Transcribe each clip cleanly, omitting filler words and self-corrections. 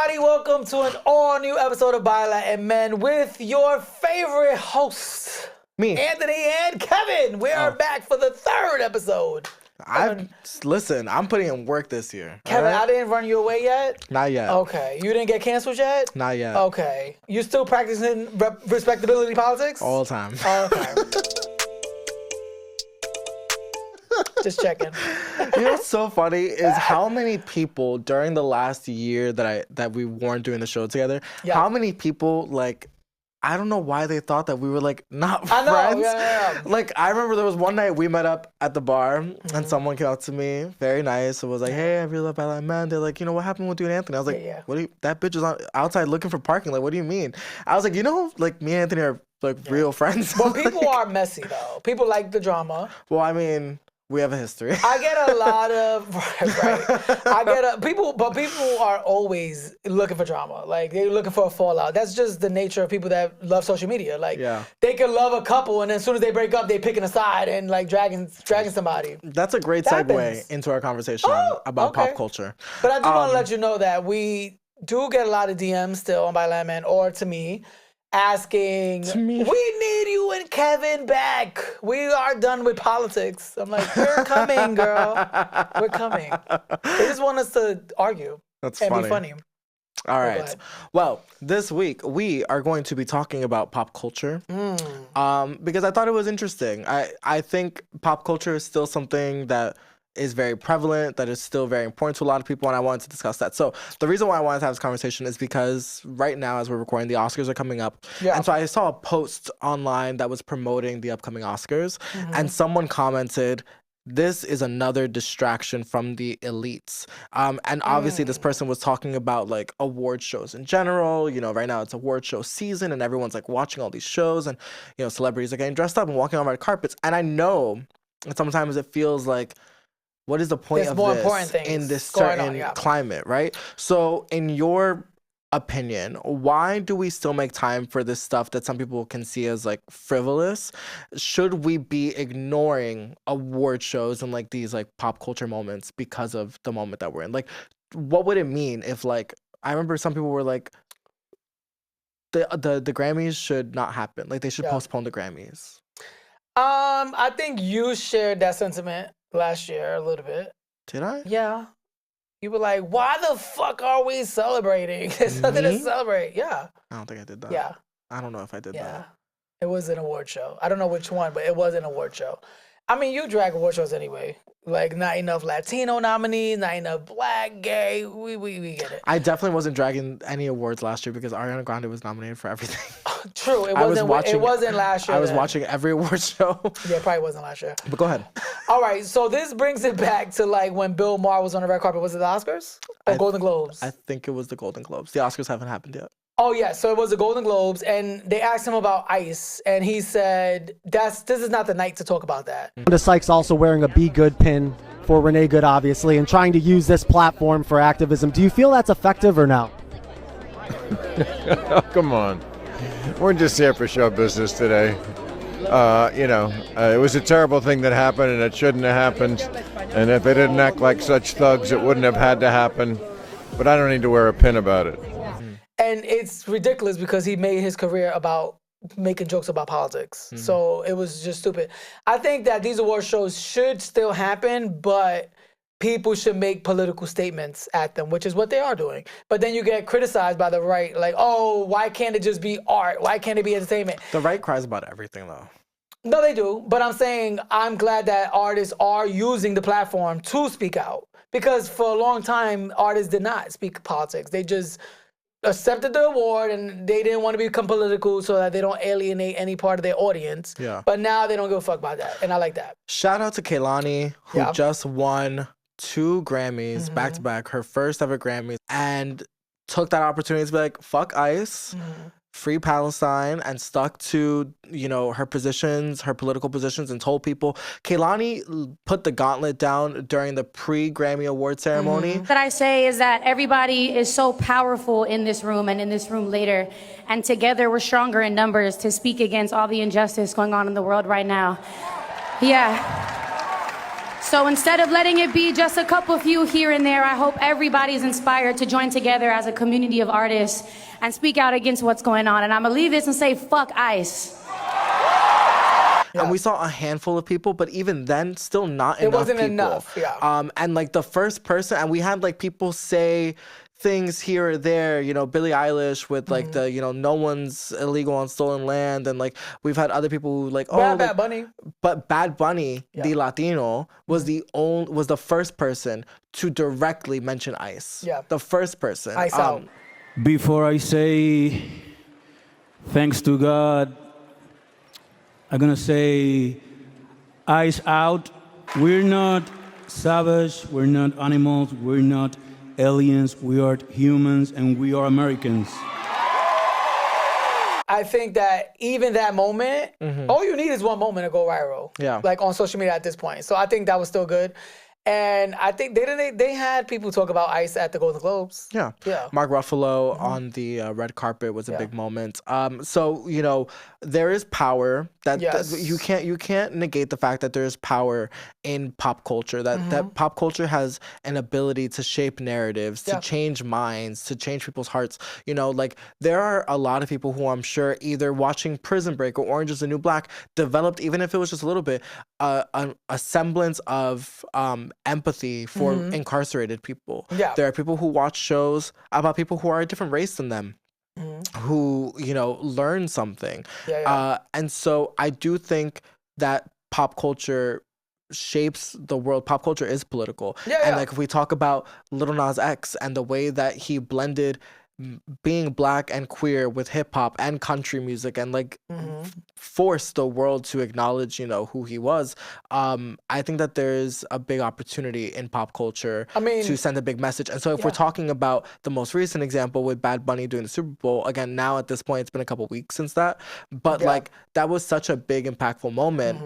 everybody. Welcome to an all-new episode of BYLATINMEN with your favorite hosts, me, Anthony and Kevin. We are back for the third episode. Listen, I'm putting in work this year. Kevin, right? I didn't run you away yet? Not yet. Okay. You didn't get canceled yet? Not yet. Okay. You still practicing respectability politics? All the time. Okay. Just checking. You know what's so funny is how many people during the last year that we weren't doing the show together, how many people, like, I don't know why they thought that we were, like, not friends. I know, yeah. Like, I remember there was one night we met up at the bar, and someone came out to me, very nice, and was like, hey, I really love BYLATINMEN. They're like, you know, what happened with you and Anthony? I was like, what do you, that bitch is outside looking for parking. Like, what do you mean? I was like, you know, like, me and Anthony are, like, real friends. But people are messy, though. People like the drama. Well, I mean... we have a history. I get a lot of but people are always looking for drama. Like they're looking for a fallout. That's just the nature of people that love social media. Like they can love a couple and then as soon as they break up, they picking a side and like dragging somebody. That's a great segue into our conversation about pop culture. But I do want to let you know that we do get a lot of DMs still on BYLATINMEN or to me. Asking, we need you and Kevin back. We are done with politics. I'm like, we're coming, girl. We're coming. They just want us to argue and be funny. All right. Well, this week we are going to be talking about pop culture because I thought it was interesting. I think pop culture is still something that is very prevalent, that is still very important to a lot of people, and I wanted to discuss that. So the reason why I wanted to have this conversation is because right now, as we're recording, the Oscars are coming up. And so I saw a post online that was promoting the upcoming Oscars, and someone commented, this is another distraction from the elites. And obviously this person was talking about like award shows in general. You know, right now it's award show season and everyone's like watching all these shows and, you know, celebrities are getting dressed up and walking on red carpets. And I know that sometimes it feels like, what is the point of this in this certain climate, right? So in your opinion, why do we still make time for this stuff that some people can see as like frivolous? Should we be ignoring award shows and like these like pop culture moments because of the moment that we're in? Like, what would it mean if like, I remember some people were like, the Grammys should not happen. Like they should postpone the Grammys. I think you shared that sentiment last year a little bit. Did I? Yeah. You were like, why the fuck are we celebrating? There's nothing to celebrate. Yeah. I don't think I did that. Yeah. I don't know if I did that. It was an award show. I don't know which one, but it was an award show. I mean, you drag award shows anyway. Like, not enough Latino nominees, not enough black, gay. We get it. I definitely wasn't dragging any awards last year because Ariana Grande was nominated for everything. True. It wasn't last year. I was watching every award show. Yeah, it probably wasn't last year. But go ahead. All right. So this brings it back to like when Bill Maher was on the red carpet. Was it the Oscars or Golden Globes? I think it was the Golden Globes. The Oscars haven't happened yet. Oh, yeah. So it was the Golden Globes, and they asked him about ICE, and he said, this is not the night to talk about that. Wanda Sykes also wearing a Be Good pin for Renee Good, obviously, and trying to use this platform for activism. Do you feel that's effective or no? Oh, come on. We're just here for show business today. It was a terrible thing that happened, and it shouldn't have happened. And if they didn't act like such thugs, it wouldn't have had to happen. But I don't need to wear a pin about it. And it's ridiculous because he made his career about making jokes about politics. So it was just stupid. I think that these award shows should still happen, but people should make political statements at them, which is what they are doing. But then you get criticized by the right, like, oh, why can't it just be art? Why can't it be entertainment? The right cries about everything, though. No, they do. But I'm saying I'm glad that artists are using the platform to speak out. Because for a long time, artists did not speak politics. They just accepted the award and they didn't want to become political so that they don't alienate any part of their audience. Yeah. But now they don't give a fuck about that. And I like that. Shout out to Kehlani, who just won 2 Grammys back to back, her first ever Grammys, and took that opportunity to be like, fuck ICE, free Palestine, and stuck to, you know, her positions, her political positions, and told people. Kehlani put the gauntlet down during the pre-Grammy Award ceremony. What I say is that everybody is so powerful in this room and in this room later, and together we're stronger in numbers to speak against all the injustice going on in the world right now. Yeah. So instead of letting it be just a couple few here and there, I hope everybody's inspired to join together as a community of artists and speak out against what's going on. And I'm gonna leave this and say, fuck ICE. And we saw a handful of people, but even then, still not enough. It wasn't people. enough. Yeah. And like the first person, and we had like people say things here or there, you know, Billie Eilish with like the, you know, no one's illegal on stolen land, and like we've had other people who like, Bad Bunny. But Bad Bunny, the Latino, was the first person to directly mention ICE. Yeah. The first person. ICE out. Before I say thanks to God, I'm gonna say ICE out. We're not savage, we're not animals, we're not aliens, we are humans, and we are Americans. I think that even that moment, all you need is one moment to go viral. Yeah. Like on social media at this point. So I think that was still good. And I think they had people talk about ICE at the Golden Globes. Yeah. Yeah. Mark Ruffalo on the red carpet was a big moment. So, you know, there is power that you can't negate the fact that there is power in pop culture, that pop culture has an ability to shape narratives, to change minds, to change people's hearts. You know, like there are a lot of people who I'm sure either watching Prison Break or Orange is the New Black developed, even if it was just a little bit, a semblance of empathy for incarcerated people. Yeah. There are people who watch shows about people who are a different race than them, who, you know, learn something. And so I do think that pop culture shapes the world. Pop culture is political. And like if we talk about Lil Nas X and the way that he blended being black and queer with hip hop and country music and like forced the world to acknowledge, you know, who he was. I think that there's a big opportunity in pop culture to send a big message. And so if we're talking about the most recent example with Bad Bunny doing the Super Bowl, again, now at this point, it's been a couple weeks since that, but like that was such a big impactful moment.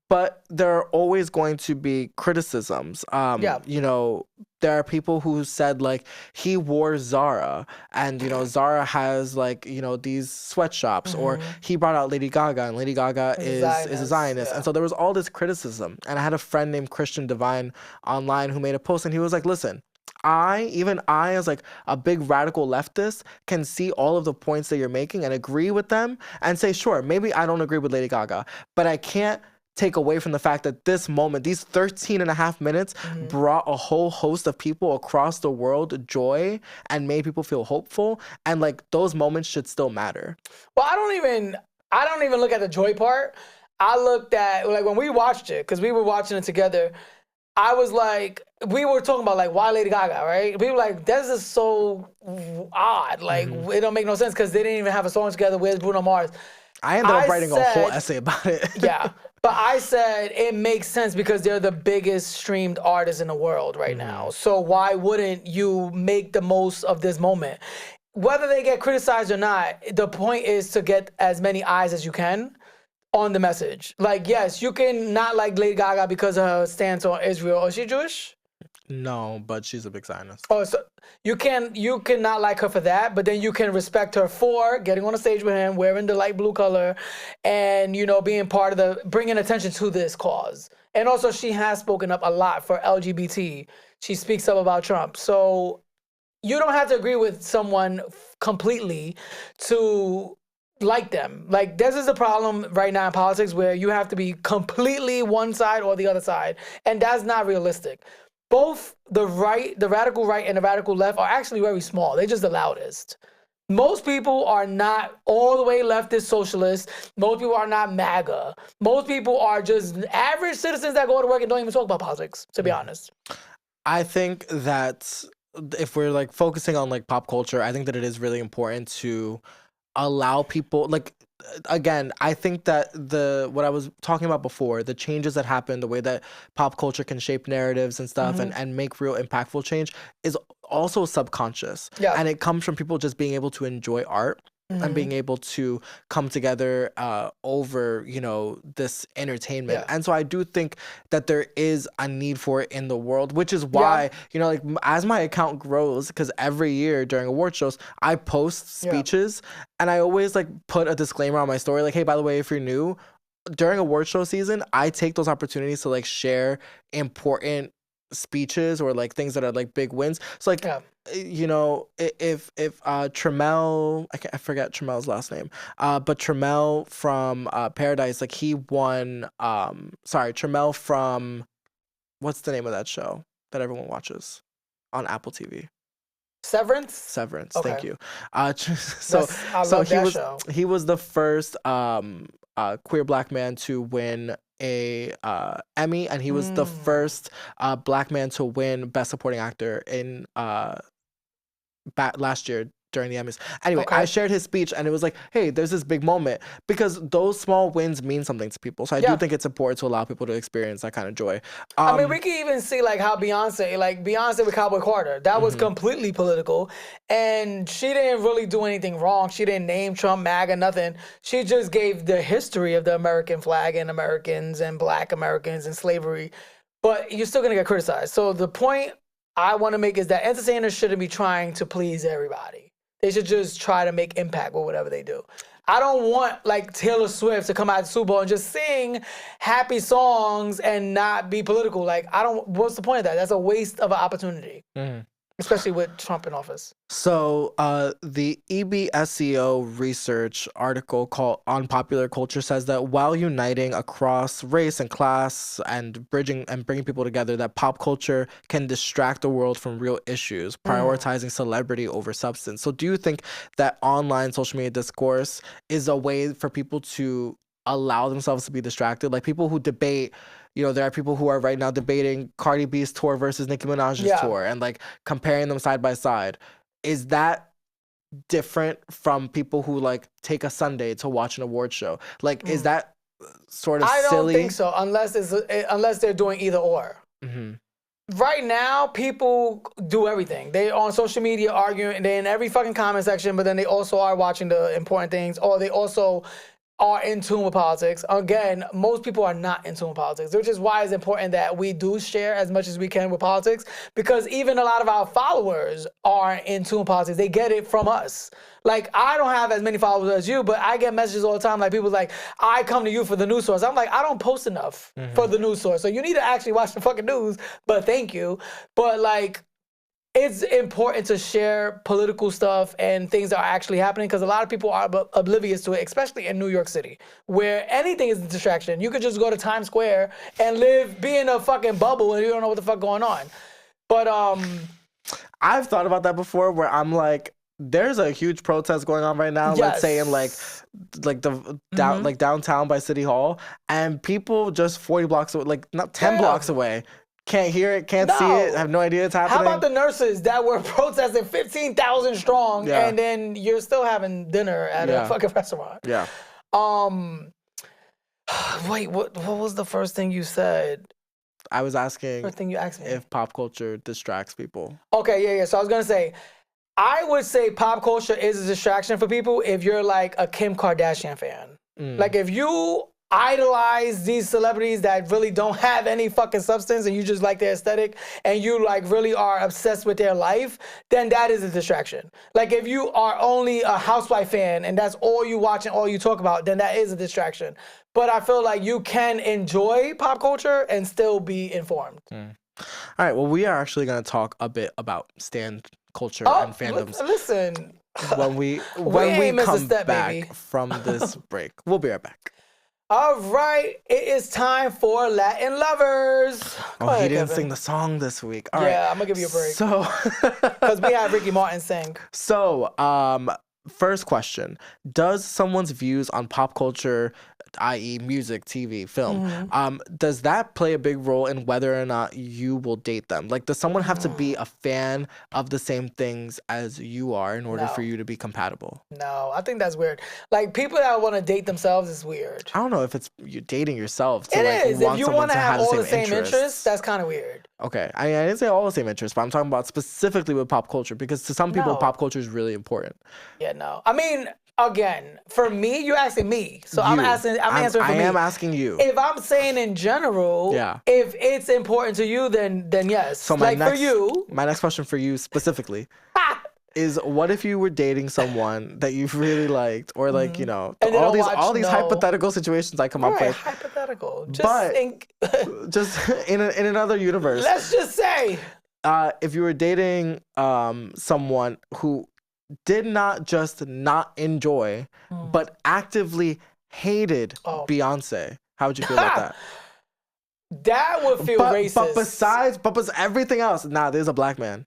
But there are always going to be criticisms. You know, there are people who said like he wore Zara, and you know Zara has like, you know, these sweatshops, or he brought out Lady Gaga, and Lady Gaga is a Zionist, and so there was all this criticism. And I had a friend named Christian Divine online who made a post, and he was like, "Listen, I as like a big radical leftist can see all of the points that you're making and agree with them, and say, sure, maybe I don't agree with Lady Gaga, but I can't take away from the fact that this moment, these 13 and a half minutes brought a whole host of people across the world joy and made people feel hopeful, and like those moments should still matter." Well, I don't even look at the joy part. I looked at, like, when we watched it, because we were watching it together, I was like, we were talking about like, why Lady Gaga, right? We were like, this is so odd. Like, it don't make no sense because they didn't even have a song together with Bruno Mars. I ended up writing a whole essay about it. But I said it makes sense because they're the biggest streamed artists in the world right now. So why wouldn't you make the most of this moment? Whether they get criticized or not, the point is to get as many eyes as you can on the message. Like, yes, you can not like Lady Gaga because of her stance on Israel. Is she Jewish? No, but she's a big Zionist. Oh, so you cannot like her for that, but then you can respect her for getting on a stage with him, wearing the light blue color, and, you know, being part of bringing attention to this cause. And also, she has spoken up a lot for LGBT. She speaks up about Trump. So you don't have to agree with someone completely to like them. Like, this is a problem right now in politics where you have to be completely one side or the other side, and that's not realistic. Both the radical right and the radical left are actually very small. They're just the loudest. Most people are not all the way leftist socialists. Most people are not MAGA. Most people are just average citizens that go to work and don't even talk about politics, to be honest. I think that if we're like focusing on like pop culture, I think that it is really important to allow people, like, again, I think that what I was talking about before, the changes that happen, the way that pop culture can shape narratives and stuff and make real impactful change is also subconscious. And it comes from people just being able to enjoy art and being able to come together over, you know, this entertainment. And so I do think that there is a need for it in the world, which is why, you know, like as my account grows, because every year during award shows, I post speeches and I always like put a disclaimer on my story, like, hey, by the way, if you're new, during award show season, I take those opportunities to like share important speeches or like things that are like big wins. So like, you know, if Tremel, I forget Tremel's last name, but Tremel from Paradise, like he won. Tremel from, what's the name of that show that everyone watches on Apple TV? Severance. Okay. Thank you. He was the first queer black man to win a Emmy, and he was the first black man to win Best Supporting Actor in last year during the Emmys. Anyway, I shared his speech, and it was like, hey, there's this big moment, because those small wins mean something to people. So I do think it's important to allow people to experience that kind of joy. I mean, we can even see like how Beyonce with Cowboy Carter, that was completely political, and she didn't really do anything wrong. She didn't name Trump, MAGA, nothing. She just gave the history of the American flag and Americans and Black Americans and slavery, but you're still gonna get criticized. So the point I want to make is that entertainers shouldn't be trying to please everybody. They should just try to make impact with whatever they do. I don't want like Taylor Swift to come out of the Super Bowl and just sing happy songs and not be political. Like, what's the point of that? That's a waste of an opportunity. Especially with Trump in office. So the EBSCO research article called On Popular Culture says that while uniting across race and class and bringing people together, that pop culture can distract the world from real issues, prioritizing celebrity over substance. So do you think that online social media discourse is a way for people to allow themselves to be distracted? Like people who debate, you know, there are people who are right now debating Cardi B's tour versus Nicki Minaj's tour and like comparing them side by side. Is that different from people who like take a Sunday to watch an award show? Like, is that sort of silly? I don't think so, unless they're doing either or. Right now, people do everything. They on social media arguing, they're in every fucking comment section, but then they also are watching the important things, or they also are in tune with politics. Again, most people are not in tune with politics, which is why it's important that we do share as much as we can with politics, because even a lot of our followers are in tune with politics. They get it from us. Like, I don't have as many followers as you, but I get messages all the time. Like, people like, I come to you for the news source. I'm like, I don't post enough for the news source. So you need to actually watch the fucking news, but thank you. But like, it's important to share political stuff and things that are actually happening, because a lot of people are oblivious to it, especially in New York City, where anything is a distraction. You could just go to Times Square and be in a fucking bubble and you don't know what the fuck going on. But I've thought about that before, where I'm like, there's a huge protest going on right now, let's say in like downtown by City Hall, and people just 40 blocks away, like not 10 blocks away, can't hear it, can't see it, have no idea it's happening. How about the nurses that were protesting 15,000 strong, and then you're still having dinner at a fucking restaurant? Yeah. Wait, what was the first thing you said? I was asking first thing you asked me. If pop culture distracts people. Okay, yeah. So I was gonna say, I would say pop culture is a distraction for people if you're like a Kim Kardashian fan. Like if you idolize these celebrities that really don't have any fucking substance and you just like their aesthetic and you like really are obsessed with their life, then that is a distraction. Like if you are only a Housewife fan and that's all you watch and all you talk about, then that is a distraction. But I feel like you can enjoy pop culture and still be informed. All right, well, we are actually going to talk a bit about stan culture and fandoms. Listen, when we come back from this break. We'll be right back. All right, it is time for Latin Lovers. He didn't sing the song this week. All right. I'm gonna give you a break. So, because we have Ricky Martin sing. So, first question: does someone's views on pop culture, i.e., music, TV, film, does that play a big role in whether or not you will date them? Like, does someone have to be a fan of the same things as you are in order for you to be compatible? No, I think that's weird. Like, people that want to date themselves is weird. I don't know if it's you dating yourself. It is. If you want to have all the same interests, that's kind of weird. Okay, I didn't say all the same interests, but I'm talking about specifically with pop culture, because to some people, pop culture is really important. Yeah, no. I mean, again, for me, you're asking me, so I'm answering for me. I am asking you. If I'm saying in general, if it's important to you, then yes. So for you, my next question for you specifically, is what if you were dating someone that you really liked, or like you know, And they all don't these hypothetical situations I come up with. Hypothetical. Just in another universe. Let's just say, if you were dating someone who did not just not enjoy, but actively hated Beyonce, how would you feel about that? That would feel racist. But besides everything else, there's a black man.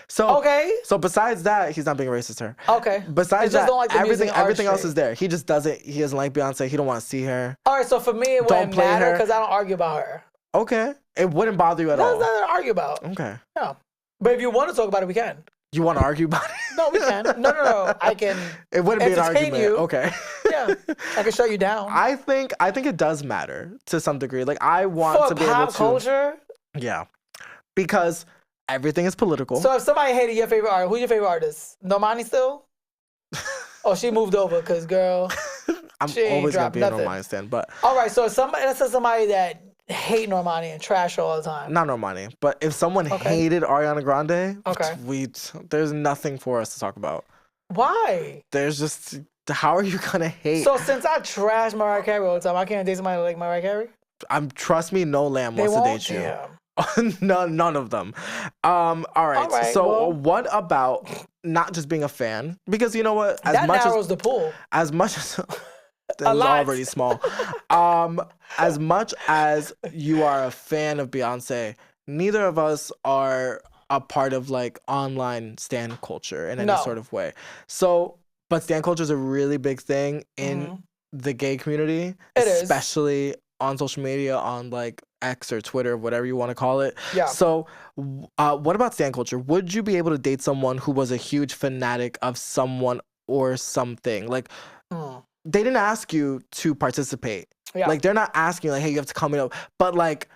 So So besides that, he's not being racist to her. Okay. Besides that, like everything else is there. He just doesn't. He doesn't like Beyonce. He don't want to see her. All right. So for me, it wouldn't matter because I don't argue about her. Okay. It wouldn't bother you at all. There's nothing to argue about. Okay. No. But if you want to talk about it, we can. You want to argue about it? No, we can. No. I can. It wouldn't be an argument. You. Okay. Yeah. I can shut you down. I think it does matter to some degree. Like I want to be able to. For pop culture. Yeah. Because everything is political. So if somebody hated your favorite artist, who's your favorite artist? Normani still? Oh, she moved over because girl. I'm always gonna be a Normani stan, but. All right. So if somebody that hate Normani and trash her all the time. Not Normani, but if someone hated Ariana Grande, there's nothing for us to talk about. Why? There's just, how are you gonna hate? So since I trash Mariah Carey all the time, I can't date somebody like Mariah Carey? Trust me, no lamb wants to date you. Yeah. None of them. All right. So what about not just being a fan? Because you know what? That narrows the pool. As much as... It's already small. As much as you are a fan of Beyonce, neither of us are a part of like online stan culture in any sort of way. So, but stan culture is a really big thing in the gay community, especially on social media, on like X or Twitter, whatever you want to call it. Yeah. So, what about stan culture? Would you be able to date someone who was a huge fanatic of someone or something? Like, they didn't ask you to participate. Yeah. Like, they're not asking you, like, hey, you have to come up. But, like,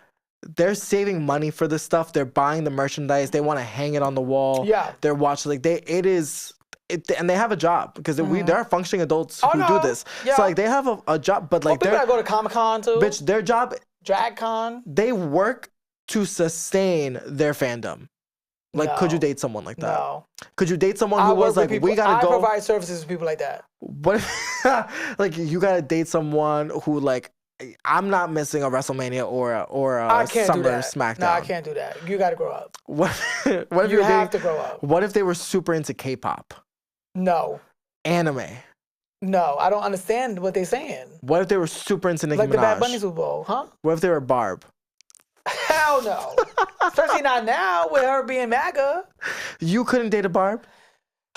they're saving money for this stuff. They're buying the merchandise. They want to hang it on the wall. Yeah. They're watching. Like, and they have a job because there are functioning adults who do this. Yeah. So, like, they have a job. But, like, people that go to Comic-Con, too. Bitch, their job. DragCon. They work to sustain their fandom. Like, could you date someone like that? No. Could you date someone who was like, we gotta go? I provide services for people like that. What if, like, you gotta date someone who, like, I'm not missing a WrestleMania or a Summer SmackDown. No, I can't do that. You gotta grow up. What if you have to grow up. What if they were super into K-pop? No. Anime? No, I don't understand what they're saying. What if they were super into Nicki Minaj? Like the Bad Bunny Super Bowl, huh? What if they were Barb? Hell no. Especially not now with her being MAGA. You couldn't date a Barb?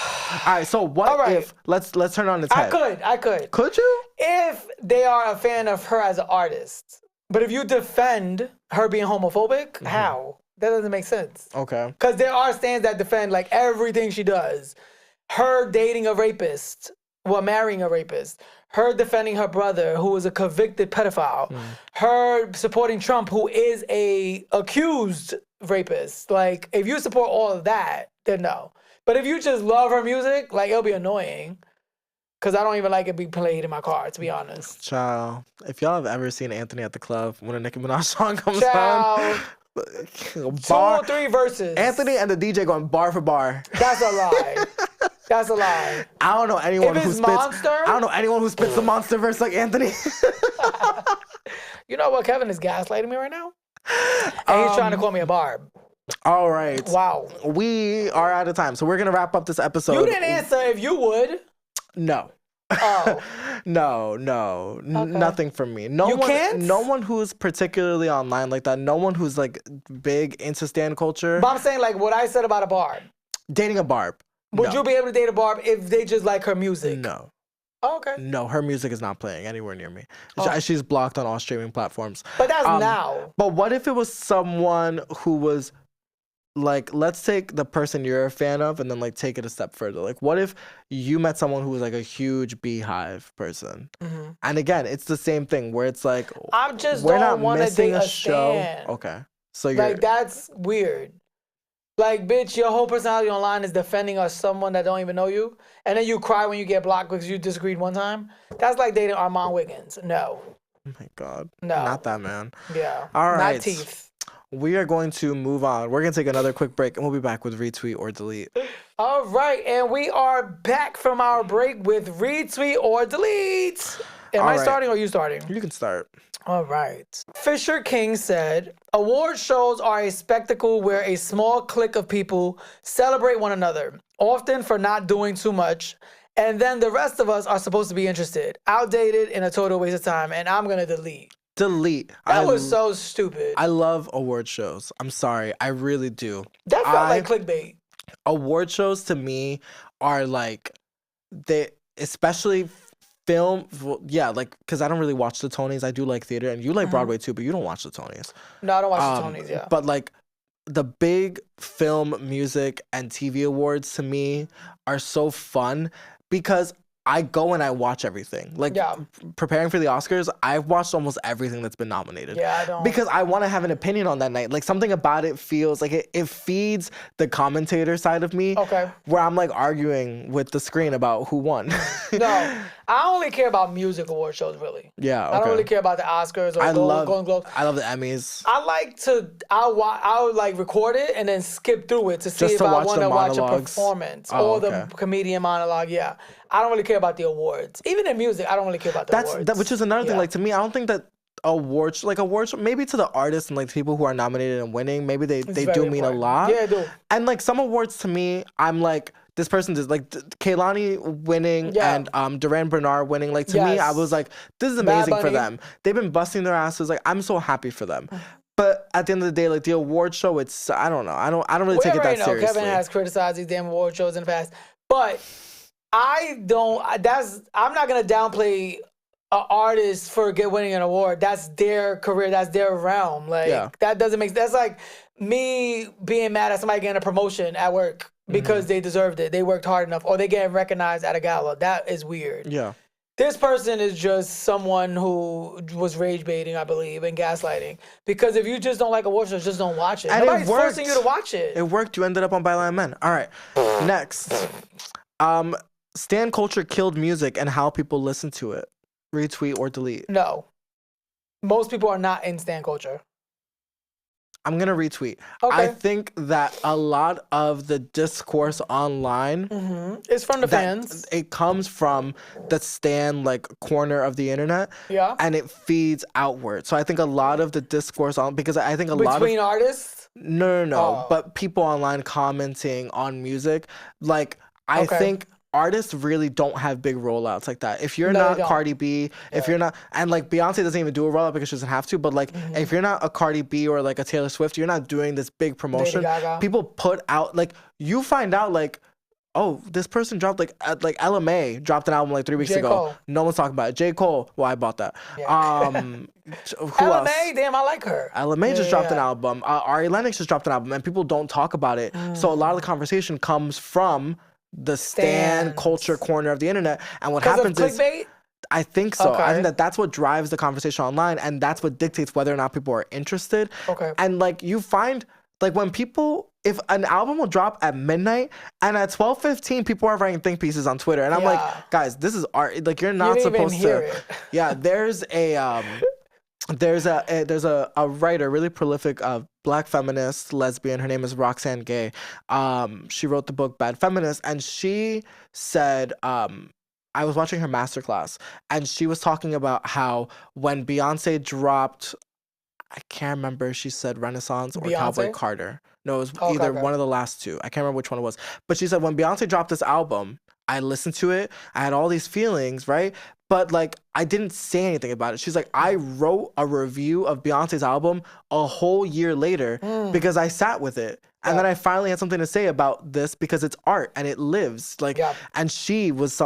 All right, so what if, let's turn on its head. I could. Could you? If they are a fan of her as an artist. But if you defend her being homophobic, how? That doesn't make sense. Okay. Because there are stands that defend like everything she does. Her dating a rapist, marrying a rapist. Her defending her brother, who is a convicted pedophile. Her supporting Trump, who is a accused rapist. Like, if you support all of that, then no. But if you just love her music, like, it'll be annoying. Because I don't even like it being played in my car, to be honest. Child, if y'all have ever seen Anthony at the club when a Nicki Minaj song comes on. 2 or 3 verses. Anthony and the DJ going bar for bar. That's a lie. That's a lie. I don't know anyone who spits. Monster, I don't know anyone who spits the monster verse like Anthony. You know what? Kevin is gaslighting me right now, and he's trying to call me a Barb. All right. Wow. We are out of time, so we're gonna wrap up this episode. You didn't answer if you would. No. Oh. No. Okay. Nothing from me. No one who's particularly online like that. No one who's like big into stan culture. But I'm saying like what I said about a Barb. Dating a Barb. Would you be able to date a Barb if they just like her music? No. Oh, okay. No, her music is not playing anywhere near me. She's blocked on all streaming platforms. But that's now. But what if it was someone who was like, let's take the person you're a fan of and then like take it a step further. Like, what if you met someone who was like a huge Beehive person? And again, it's the same thing where it's like, I just don't want to date a show. Okay. So you're like, that's weird. Like, bitch, your whole personality online is defending someone that don't even know you. And then you cry when you get blocked because you disagreed one time. That's like dating Armand Wiggins. No. Oh my God. No. Not that man. Yeah. All right. Not teeth. we are going to move on. We're going to take another quick break, and we'll be back with Retweet or Delete. All right, and we are back from our break with Retweet or Delete. Am I starting or you starting? You can start. All right. Fisher King said, award shows are a spectacle where a small clique of people celebrate one another, often for not doing too much, and then the rest of us are supposed to be interested. Outdated and a total waste of time, and I'm going to delete. Delete. That was so stupid. I love award shows. I'm sorry. I really do. That felt like clickbait. Award shows to me are like, especially film, because I don't really watch the Tonys. I do like theater, and you like Broadway too, but you don't watch the Tonys. No, I don't watch the Tonys, yeah. But like the big film, music, and TV awards to me are so fun because I go and I watch everything. Like, preparing for the Oscars, I've watched almost everything that's been nominated. Yeah, I don't. Because I want to have an opinion on that night. Like, something about it feels like it feeds the commentator side of me. Okay. Where I'm, like, arguing with the screen about who won. No, I only care about music award shows, really. Yeah, okay. I don't really care about the Oscars or Golden Globes. I love the Emmys. I would like record it and then skip through it to see if I want to watch a performance or the comedian monologue. Yeah. I don't really care about the awards. Even in music, I don't really care about the awards. Which is another thing. Like, to me, I don't think that awards, maybe to the artists and like people who are nominated and winning, maybe they do mean a lot. Yeah, they do. And like some awards to me, I'm like, this person does, like Kehlani winning and Duran Bernard winning. Like, to me, I was like, this is amazing for them. They've been busting their asses. Like, I'm so happy for them. But at the end of the day, like the award show, I don't know. I don't really take it that seriously. Kevin has criticized these damn award shows in the past, but I'm not gonna downplay an artist for winning an award. That's their career. That's their realm. Like that doesn't make. That's like me being mad at somebody getting a promotion at work because they deserved it. They worked hard enough, or they getting recognized at a gala. That is weird. Yeah. This person is just someone who was rage baiting, I believe, and gaslighting. Because if you just don't like award shows, just don't watch it. And nobody's forcing you to watch it. It worked. You ended up on BYLATINMEN. All right. Next. Stan culture killed music and how people listen to it. Retweet or delete. No. Most people are not in stan culture. I'm going to retweet. Okay. I think that a lot of the discourse online is from the fans. It comes from the stan like corner of the internet. Yeah. And it feeds outward. So I think a lot of the discourse because I think between artists? No. Oh. But people online commenting on music, like I think artists really don't have big rollouts like that. If you're not Cardi B, if you're not, and like Beyonce doesn't even do a rollout because she doesn't have to, but like if you're not a Cardi B or like a Taylor Swift, you're not doing this big promotion. People put out, like, you find out like, oh, this person dropped like LMA dropped an album like 3 weeks ago. Cole. No one's talking about it. J. Cole, well, I bought that. Yeah. Who LMA, else? damn, I like her. LMA just dropped an album. Ari Lennox just dropped an album, and people don't talk about it. So a lot of the conversation comes from the stan culture corner of the internet, and what happens is, I think so. I think that's what drives the conversation online, and that's what dictates whether or not people are interested. And like you find, like when people, if an album will drop at midnight, and at 12:15 people are writing think pieces on Twitter, and I'm like, guys, this is art. Like you're not supposed to. Yeah, there's a writer, really prolific Black feminist, lesbian. Her name is Roxane Gay. She wrote the book Bad Feminist, and she said, I was watching her masterclass, and she was talking about how when Beyonce dropped, I can't remember, she said Renaissance or Cowboy Carter. No, it was either one of the last two. I can't remember which one it was. But she said when Beyonce dropped this album, I listened to it, I had all these feelings, right? But like, I didn't say anything about it. She's like, I wrote a review of Beyonce's album a whole year later because I sat with it. And then I finally had something to say about this because it's art and it lives. Like, and she was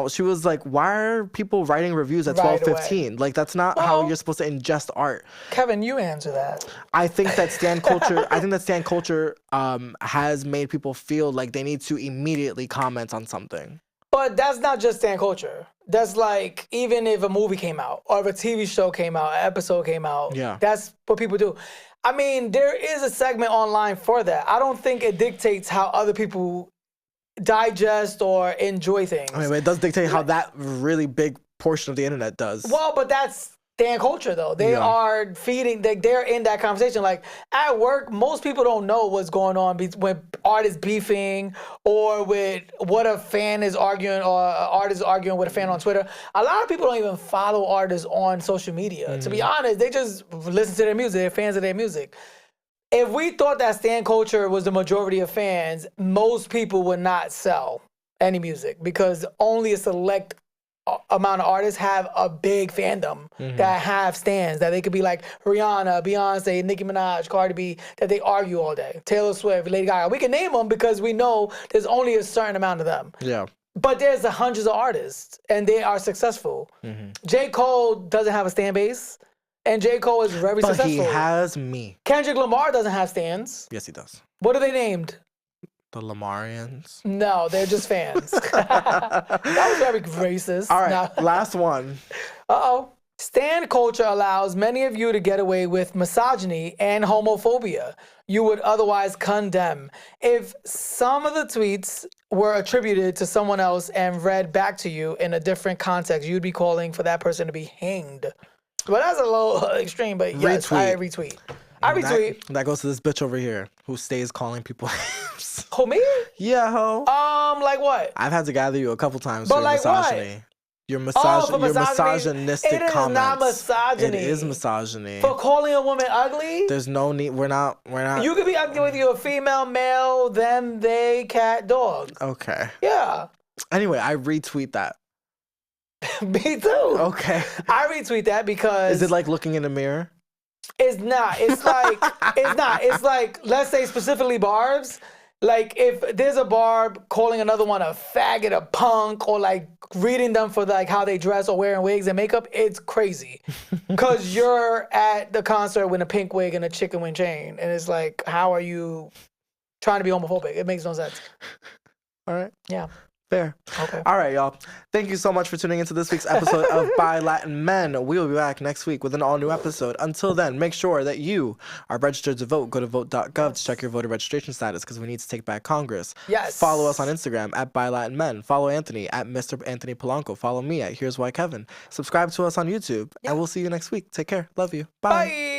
like, why are people writing reviews at 12:15? Like, that's not how you're supposed to ingest art. Kevin, you answer that. I think that stan culture, has made people feel like they need to immediately comment on something. But that's not just stan culture. That's like, even if a movie came out or if a TV show came out, an episode came out, that's what people do. I mean, there is a segment online for that. I don't think it dictates how other people digest or enjoy things. I mean, it does dictate how that really big portion of the internet does. Well, but that's stan culture, though. They are feeding, they're in that conversation. Like, at work, most people don't know what's going on when artists beefing or with what a fan is arguing or an artist is arguing with a fan on Twitter. A lot of people don't even follow artists on social media. To be honest, they just listen to their music. They're fans of their music. If we thought that stan culture was the majority of fans, most people would not sell any music because only a select amount of artists have a big fandom that have stans, that they could be like Rihanna, Beyonce, Nicki Minaj, Cardi B, that they argue all day. Taylor Swift, Lady Gaga. We can name them because we know there's only a certain amount of them. Yeah. But there's hundreds of artists, and they are successful. J. Cole doesn't have a stan base, and J. Cole is very successful. But he has me. Kendrick Lamar doesn't have stans. Yes, he does. What are they named? The Lamarians. No, they're just fans. That was very racist. All right, last one. Uh-oh. Stan culture allows many of you to get away with misogyny and homophobia you would otherwise condemn. If some of the tweets were attributed to someone else and read back to you in a different context, you'd be calling for that person to be hanged. Well, that's a little extreme, but yes, I retweet. I retweet. That goes to this bitch over here who stays calling people names. Who, me? Yeah, ho. Like what? I've had to gather you a couple times but for like misogyny. What? Your misogynistic misogynistic comments. It is not misogyny. It is misogyny. For calling a woman ugly? There's no need. We're not. You could be ugly with you a female, male, them, they, cat, dog. Okay. Yeah. Anyway, I retweet that. Me too. Okay. I retweet that because... Is it like looking in the mirror? It's not. It's like... It's not. It's like, let's say specifically Barb's. Like, if there's a Barb calling another one a faggot, a punk, or like reading them for like how they dress or wearing wigs and makeup, it's crazy. Because you're at the concert with a pink wig and a chicken wing chain. And it's like, how are you trying to be homophobic? It makes no sense. All right. Yeah. Fair. Okay. All right, y'all. Thank you so much for tuning into this week's episode of By Latin Men. We will be back next week with an all-new episode. Until then, make sure that you are registered to vote. Go to vote.gov to check your voter registration status because we need to take back Congress. Yes. Follow us on Instagram at By Latin Men. Follow Anthony at Mr. Anthony Polanco. Follow me at Here's Why Kevin. Subscribe to us on YouTube, and we'll see you next week. Take care. Love you. Bye. Bye.